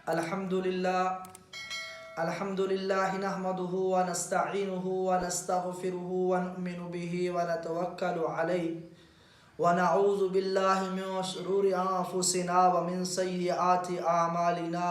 الحمدللہ نحمده ونستعینه ونستغفره ونؤمن به ونتوکل علیہ ونعوذ باللہ من شرور انفسنا ومن سیئات اعمالنا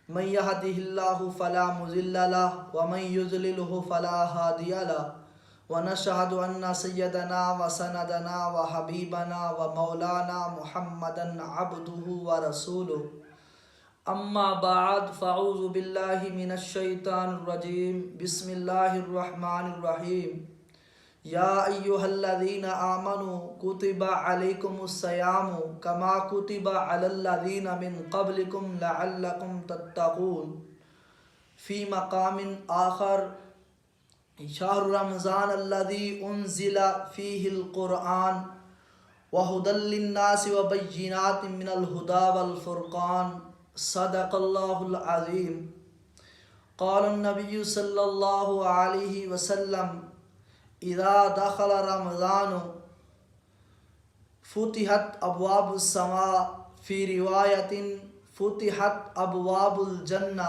من يهده الله فلا مضل له ومن يضلل فلا هادي له ونشهد ان سيدنا وسندنا وحبيبنا ومولانا محمدا عبده ورسوله اما بعد فاعوذ باللہ من الشیطان الرجیم بسم اللہ الرحمن الرحیم یا ایہا الذین آمنوا کتب علیکم الصیام کما کتب علی الذین من قبلکم لعلکم تتقون فی مقام آخر شہر رمضان الذی انزل فیہ القرآن وہدی للناس وبینات من الہدی والفرقان صدق اللہ العظیم قال النبی صلی اللہ علیہ وسلم اذا دخل رمضان فتحت ابواب السماء فی روایت فتحت ابواب الجنہ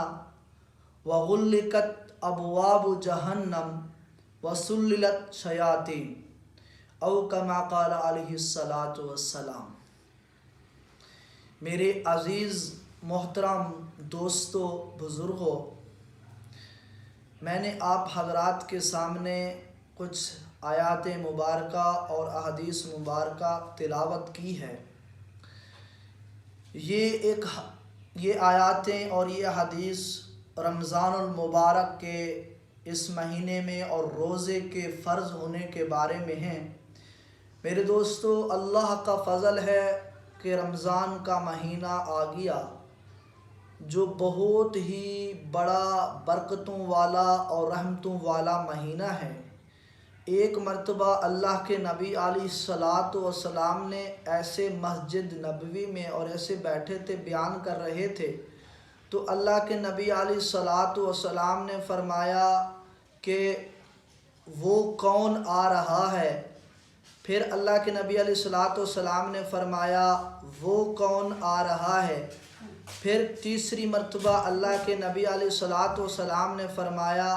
وغلقت ابواب جہنم وسللت شیاطین او کما قال علیہ الصلاۃ والسلام۔ میرے عزیز محترم دوستو بزرگوں، میں نے آپ حضرات کے سامنے کچھ آیات مبارکہ اور احادیث مبارکہ تلاوت کی ہے۔ یہ آیاتیں اور یہ احادیث رمضان المبارک کے اس مہینے میں اور روزے کے فرض ہونے کے بارے میں ہیں۔ میرے دوستو، اللہ کا فضل ہے کہ رمضان کا مہینہ آ گیا، جو بہت ہی بڑا برکتوں والا اور رحمتوں والا مہینہ ہے۔ ایک مرتبہ اللہ کے نبی علیہ الصلاۃ والسلام نے ایسے مسجد نبوی میں اور ایسے بیٹھے تھے، بیان کر رہے تھے، تو اللہ کے نبی علیہ الصلاۃ والسلام نے فرمایا کہ وہ کون آ رہا ہے؟ پھر اللہ کے نبی علیہ الصلاۃ والسلام نے فرمایا وہ کون آ رہا ہے؟ پھر تیسری مرتبہ اللہ کے نبی علیہ الصلاۃ والسلام نے فرمایا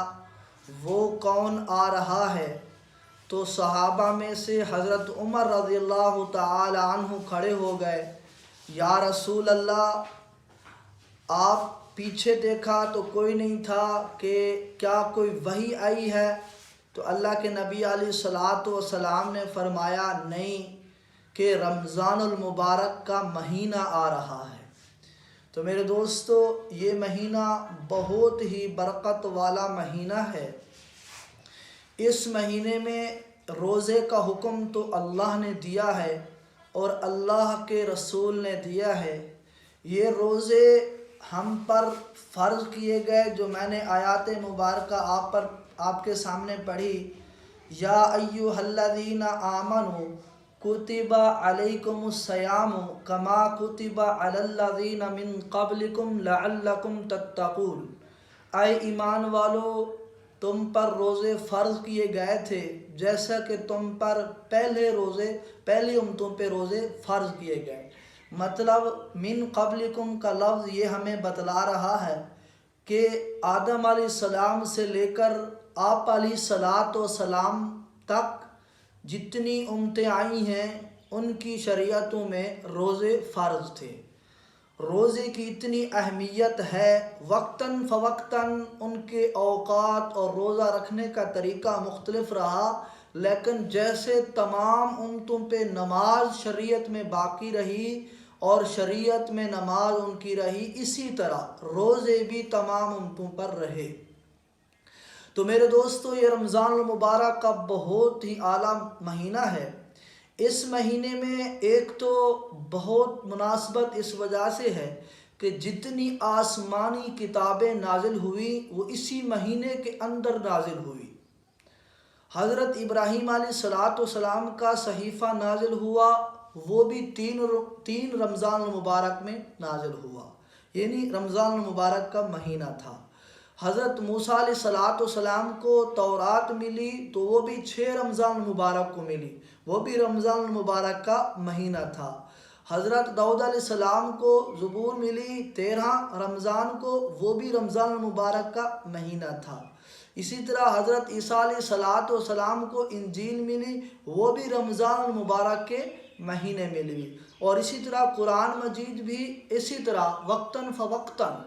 وہ کون آ رہا ہے؟ تو صحابہ میں سے حضرت عمر رضی اللہ تعالی عنہ کھڑے ہو گئے، یا رسول اللہ، آپ پیچھے دیکھا تو کوئی نہیں تھا، کہ کیا کوئی وحی آئی ہے؟ تو اللہ کے نبی علیہ الصلاۃ والسلام نے فرمایا نہیں، کہ رمضان المبارک کا مہینہ آ رہا ہے۔ تو میرے دوستو، یہ مہینہ بہت ہی برکت والا مہینہ ہے۔ اس مہینے میں روزے کا حکم تو اللہ نے دیا ہے اور اللہ کے رسول نے دیا ہے۔ یہ روزے ہم پر فرض کیے گئے، جو میں نے آیات مبارکہ آپ کے سامنے پڑھی، یا ایھا الذین آمنوا کتب علیکم الصیام کما کتب علی الذین من قبلکم لعلکم تتقون۔ اے ایمان والو، تم پر روزے فرض کیے گئے تھے جیسا کہ تم پر پہلی امتوں پہ روزے فرض کیے گئے۔ مطلب من قبلکم کا لفظ یہ ہمیں بتلا رہا ہے کہ آدم علیہ السلام سے لے کر آپ علیہ الصلاۃ والسلام تک جتنی امتیں آئی ہیں، ان کی شریعتوں میں روزے فرض تھے۔ روزے کی اتنی اہمیت ہے، وقتاً فوقتاً ان کے اوقات اور روزہ رکھنے کا طریقہ مختلف رہا، لیکن جیسے تمام امتوں پہ نماز شریعت میں باقی رہی اور شریعت میں نماز ان کی رہی، اسی طرح روزے بھی تمام امتوں پر رہے۔ تو میرے دوستو، یہ رمضان المبارک کا بہت ہی اعلیٰ مہینہ ہے۔ اس مہینے میں ایک تو بہت مناسبت اس وجہ سے ہے کہ جتنی آسمانی کتابیں نازل ہوئی وہ اسی مہینے کے اندر نازل ہوئی۔ حضرت ابراہیم علیہ السلام کا صحیفہ نازل ہوا، وہ بھی تین رمضان المبارک میں نازل ہوا، یعنی رمضان المبارک کا مہینہ تھا۔ حضرت موسیٰ علیہ السلام کو تورات ملی تو وہ بھی 6 رمضان المبارک کو ملی، وہ بھی رمضان المبارک کا مہینہ تھا۔ حضرت داؤد علیہ السلام کو زبور ملی 13 رمضان کو، وہ بھی رمضان المبارک کا مہینہ تھا۔ اسی طرح حضرت عیسیٰ علیہ السلام کو انجیل ملی، وہ بھی رمضان المبارک کے مہینے میں ملی۔ اور اسی طرح قرآن مجید بھی اسی طرح وقتاً فوقتاً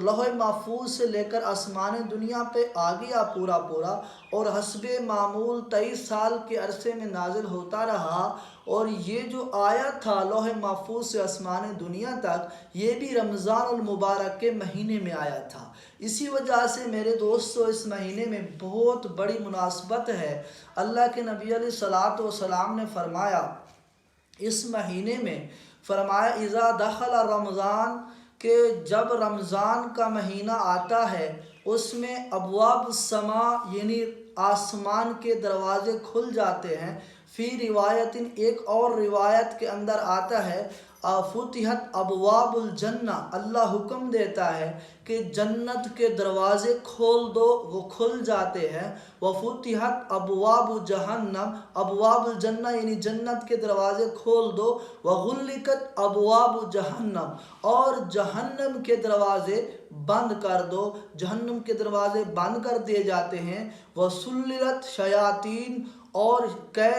لوح محفوظ سے لے کر آسمان دنیا پہ آ گیا پورا اور حسب معمول 23 سال کے عرصے میں نازل ہوتا رہا۔ اور یہ جو آیا تھا لوح محفوظ سے آسمان دنیا تک، یہ بھی رمضان المبارک کے مہینے میں آیا تھا۔ اسی وجہ سے میرے دوستو اس مہینے میں بہت بڑی مناسبت ہے۔ اللہ کے نبی علیہ السلام نے فرمایا اس مہینے میں، فرمایا اذا دخل رمضان، کہ جب رمضان کا مہینہ آتا ہے اس میں ابواب السماء یعنی آسمان کے دروازے کھل جاتے ہیں۔ فی روایت، ایک اور روایت کے اندر آتا ہے فتحت ابواب الجنہ، اللہ حکم دیتا ہے کہ جنت کے دروازے کھول دو، وہ کھل جاتے ہیں۔ وفتحت ابواب جہنم، ابواب الجنہ یعنی جنت کے دروازے کھول دو۔ وغلقت ابواب جہنم، اور جہنم کے دروازے بند کر دو، جہنم کے دروازے بند کر دیے جاتے ہیں۔ وسللت شیاطین، اور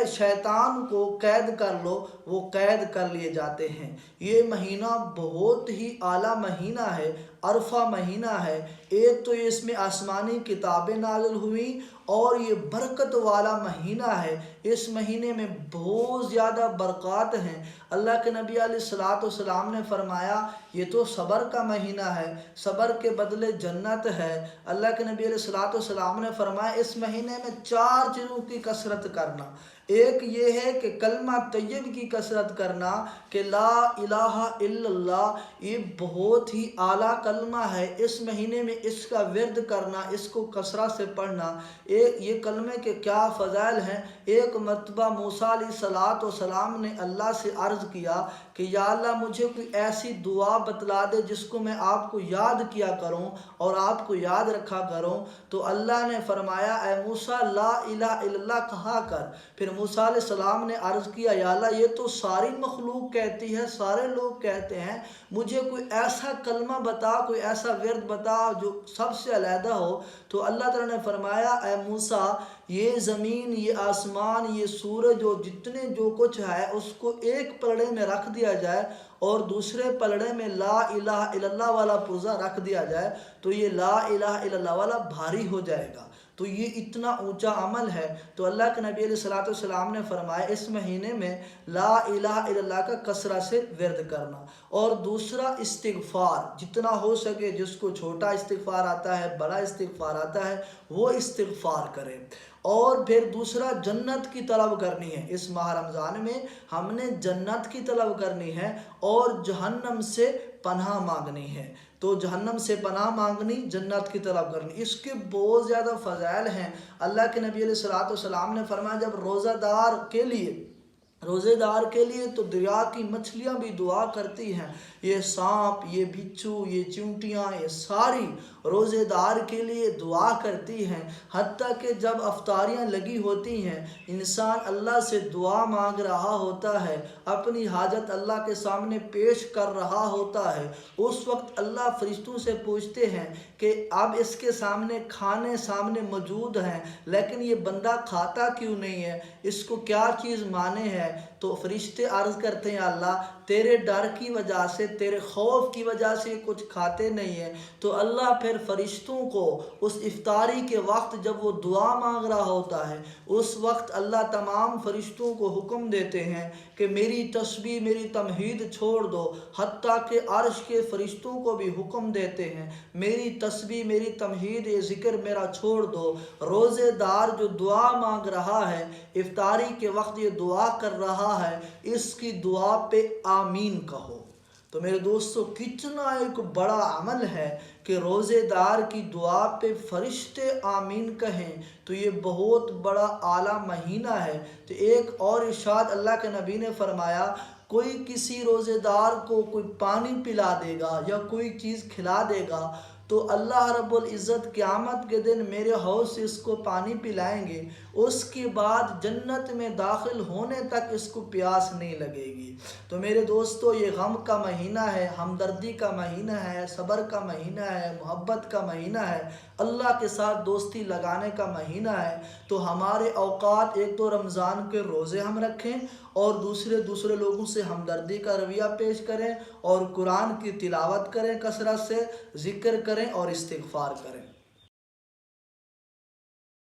شیطان کو قید کر لو، وہ قید کر لیے جاتے ہیں۔ یہ مہینہ بہت ہی اعلیٰ مہینہ ہے، عرفہ مہینہ ہے۔ ایک تو اس میں آسمانی کتابیں نازل ہوئیں، اور یہ برکت والا مہینہ ہے۔ اس مہینے میں بہت زیادہ برکات ہیں۔ اللہ کے نبی علیہ السلام نے فرمایا یہ تو صبر کا مہینہ ہے، صبر کے بدلے جنت ہے۔ اللہ کے نبی علیہ السلام نے فرمایا اس مہینے میں 4 چیزوں کی کثرت کرنا۔ ایک یہ ہے کہ کلمہ طیب کی کثرت کرنا، کہ لا الہ الا اللہ، یہ بہت ہی اعلیٰ کلمہ ہے۔ اس مہینے میں اس کا ورد کرنا، اس کو کثرت سے پڑھنا۔ یہ کلمے کے کیا فضائل ہیں۔ ایک مرتبہ موسیٰ علیہ السلام نے اللہ سے عرض کیا کہ یا اللہ مجھے کوئی ایسی دعا بتلا دے جس کو میں آپ کو یاد کیا کروں اور آپ کو یاد رکھا کروں۔ تو اللہ نے فرمایا اے موسیٰ لا الہ الا اللہ کہا کر۔ پھر موسیٰ علیہ السلام نے عرض کیا یا اللہ یہ تو ساری مخلوق کہتی ہے، سارے لوگ کہتے ہیں، مجھے کوئی ایسا کلمہ بتا، کوئی ایسا ورد بتا جو سب سے علیحدہ ہو۔ تو اللہ تعالیٰ نے فرمایا اے موسیٰ یہ زمین، یہ آسمان، یہ سورج اور جتنے جو کچھ ہے اس کو ایک پلڑے میں رکھ دیا جائے اور دوسرے پلڑے میں لا الہ الا اللہ والا پرزہ رکھ دیا جائے، تو یہ لا الہ الا اللہ والا بھاری ہو جائے گا۔ تو یہ اتنا اونچا عمل ہے۔ تو اللہ کے نبی علیہ السلام نے فرمایا اس مہینے میں لا الہ الا اللہ کا کثرت سے ورد کرنا۔ اور دوسرا استغفار، جتنا ہو سکے، جس کو چھوٹا استغفار آتا ہے، بڑا استغفار آتا ہے، وہ استغفار کرے۔ اور پھر دوسرا جنت کی طلب کرنی ہے۔ اس ماہ رمضان میں ہم نے جنت کی طلب کرنی ہے اور جہنم سے پناہ مانگنی ہے۔ تو جہنم سے پناہ مانگنی، جنت کی طلب کرنی، اس کے بہت زیادہ فضائل ہیں۔ اللہ کے نبی علیہ السلام نے فرمایا جب روزہ دار کے لیے تو دریا کی مچھلیاں بھی دعا کرتی ہیں، یہ سانپ، یہ بچھو، یہ چونٹیاں، یہ ساری روزے دار کے لیے دعا کرتی ہیں۔ حتیٰ کہ جب افطاریاں لگی ہوتی ہیں، انسان اللہ سے دعا مانگ رہا ہوتا ہے، اپنی حاجت اللہ کے سامنے پیش کر رہا ہوتا ہے، اس وقت اللہ فرشتوں سے پوچھتے ہیں کہ اب اس کے سامنے کھانے سامنے موجود ہیں لیکن یہ بندہ کھاتا کیوں نہیں ہے، اس کو کیا چیز مانے ہے؟ تو فرشتے عرض کرتے ہیں اللہ تیرے ڈر کی وجہ سے، تیرے خوف کی وجہ سے کچھ کھاتے نہیں ہیں۔ تو اللہ پھر فرشتوں کو اس افطاری کے وقت جب وہ دعا مانگ رہا ہوتا ہے، اس وقت اللہ تمام فرشتوں کو حکم دیتے ہیں کہ میری تسبیح، میری تمجید چھوڑ دو۔ حتیٰ کہ عرش کے فرشتوں کو بھی حکم دیتے ہیں میری تسبیح، میری تمجید، یہ ذکر میرا چھوڑ دو۔ روزے دار جو دعا مانگ رہا ہے، افطاری کے وقت یہ دعا کر رہا ہے، اس کی دعا پہ آمین کہو۔ تو میرے دوستو کتنا ایک بڑا عمل ہے کہ روزے دار کی دعا پہ فرشتے آمین کہیں، تو یہ بہت بڑا اعلیٰ مہینہ ہے۔ تو ایک اور ارشاد اللہ کے نبی نے فرمایا کوئی کسی روزے دار کو کوئی پانی پلا دے گا یا کوئی چیز کھلا دے گا تو اللہ رب العزت قیامت کے دن میرے حوض سے اس کو پانی پلائیں گے، اس کے بعد جنت میں داخل ہونے تک اس کو پیاس نہیں لگے گی۔ تو میرے دوستو، یہ غم کا مہینہ ہے، ہمدردی کا مہینہ ہے، صبر کا مہینہ ہے، محبت کا مہینہ ہے، اللہ کے ساتھ دوستی لگانے کا مہینہ ہے۔ تو ہمارے اوقات، ایک تو رمضان کے روزے ہم رکھیں، اور دوسرے لوگوں سے ہمدردی کا رویہ پیش کریں، اور قرآن کی تلاوت کریں، کثرت سے ذکر کریں اور استغفار کریں۔